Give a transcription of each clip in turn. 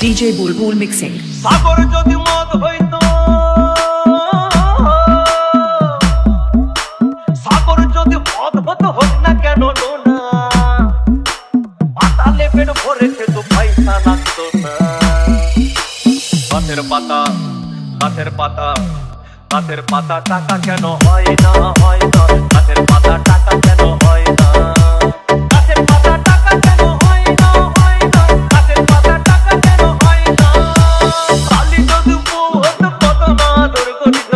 DJ Bulbul mixing. সাগর যদি মদ হইতো, সাগর যদি মদ হতো হোক না কেন না, পাতালে পেট ভরে খেতো পয়সা লাগতো না। গাছের পাতা, গাছের পাতা, গাছের পাতা টাকা কেন হয় না, হয় না। গাছের পাতা টাকা কেন হয় না, গাছের পাতা টাকা কেন হয় না, হয় না। গাছের পাতা টাকা কেন হয় না। কালি যদি বউ হতো কত না আদর করিত,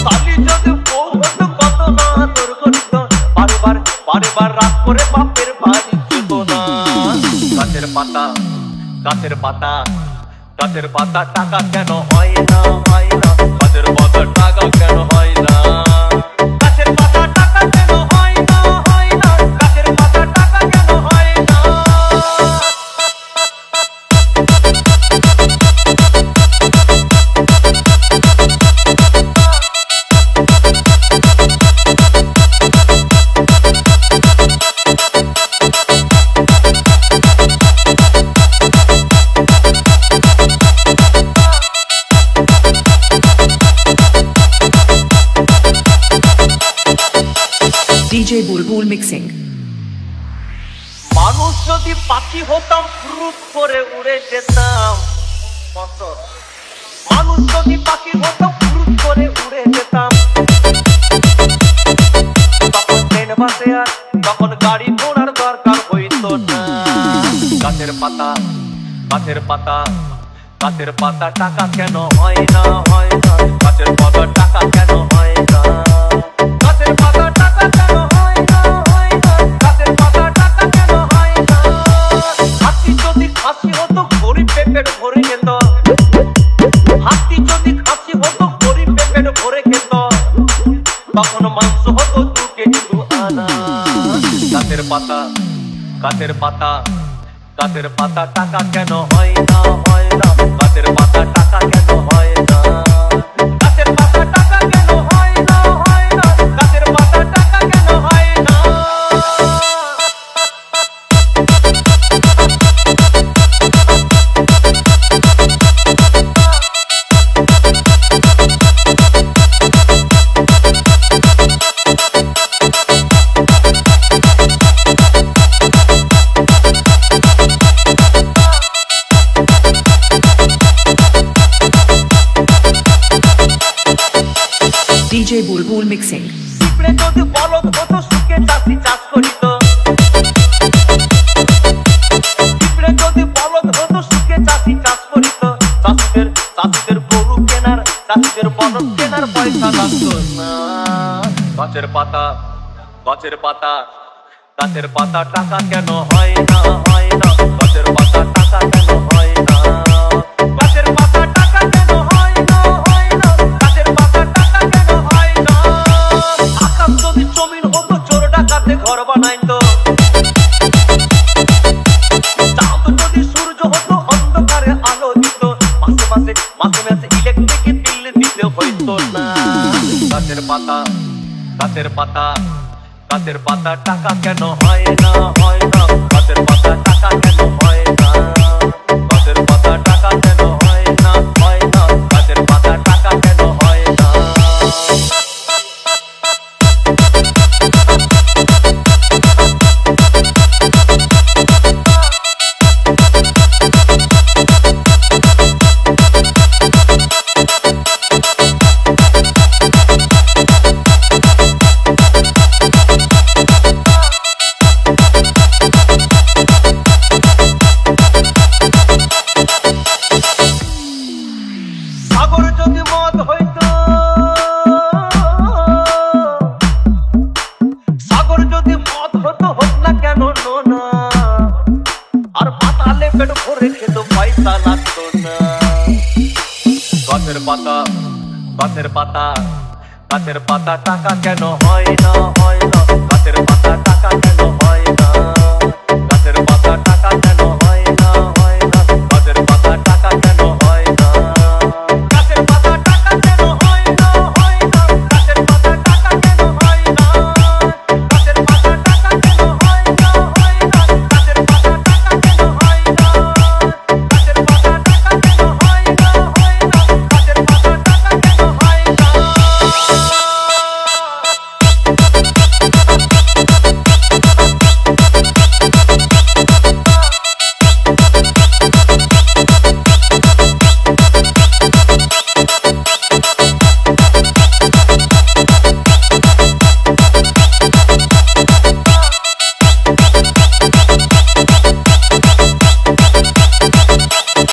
কালি যদি বউ হতো কত না আদর করিত। বারবার বারবার রাত করে বাপের বাড়ি যেত না। গাছের পাতা, গাছের পাতা, গাছের পাতা টাকা কেন হয় না, হয় না। গাছের পাতা টাকা কেন হয় না, গাছের পাতা টাকা কেন হয় না, হয় না। গাছের পাতা টাকা কেন হয় না। DJ Bulbul mixing. মানুষ যদি পাখি হতাম ফুরুত করে উড়ে যেতাম, কত মানুষ যদি পাখি হতাম ফুরুত করে উড়ে যেতাম। তখন ট্রেন বাসে আর তখন গাড়ি ঘোড়ার দরকার হইতো না। গাছের পাতা, গাছের পাতা, গাছের পাতা টাকা কেন হয় না, হয় না। গাছের পাতা টাকা কেন হয় না, গাছের পাতা টাকা কেন হয় না, হয় না। গাছের পাতা টাকা কেন হয় না। হাতি যদি খাসি হতো গরিব পেট ভরে খেত, হাতি যদি খাসি হতো গরিব পেট ভরে খেত। তখন মাংস হতো 2 কেজি 2 আনা। গাছের পাতা, গাছের পাতা, গাছের পাতা টাকা কেন হয় না, হয় না। গাছের পাতা টাকা কেন হয় না, গাছের পাতা টাকা কেন হয় না, হয় না। গাছের পাতা টাকা কেন হয় না। DJ Bulbul mixing. পিঁপড়ে যদি বলদ হতো সুখে চাষি চাষ করিত, পিঁপড়ে যদি বলদ হতো সুখে চাষি চাষ করিত। চাষিদের, চাষিদের গরু কেনার, চাষিদের বলদ কেনার পয়সা লাগতো না। গাছের পাতা, গাছের পাতা, গাছের পাতা টাকা কেন হয় না, হয় না। গাছের পাতা টাকা কেন হয় না, গাছের পাতা টাকা কেন হয় না, হয় না। গাছের পাতা টাকা কেন হয় না। আকাশ যদি জমিন হতো চোর ডাকাতে ঘর বানাইতো, চাঁদ যদি সূর্য হতো অন্ধকারে আলো দিত। মাসে মাসে, মাসে মাসে ইলেকট্রিক বিল দিতে হইতো না। গাছের পাতা, গাছের পাতা, গাছের পাতা টাকা কেন হয় না, হয় না। গাছের পাতা টাকা কেন হয় না, গাছের পাতা টাকা কেন হয় না, হয় না। গাছের পাতা টাকা কেন হয় না। সাগর যদি মদ হইতো, সাগর যদি মদ হতো হোক না কেন না, আর পাতালে পেট ভরে খেতো পয়সা লাগতো না। গাছের পাতা, গাছের পাতা, গাছের পাতা টাকা কেন হয় না, হয়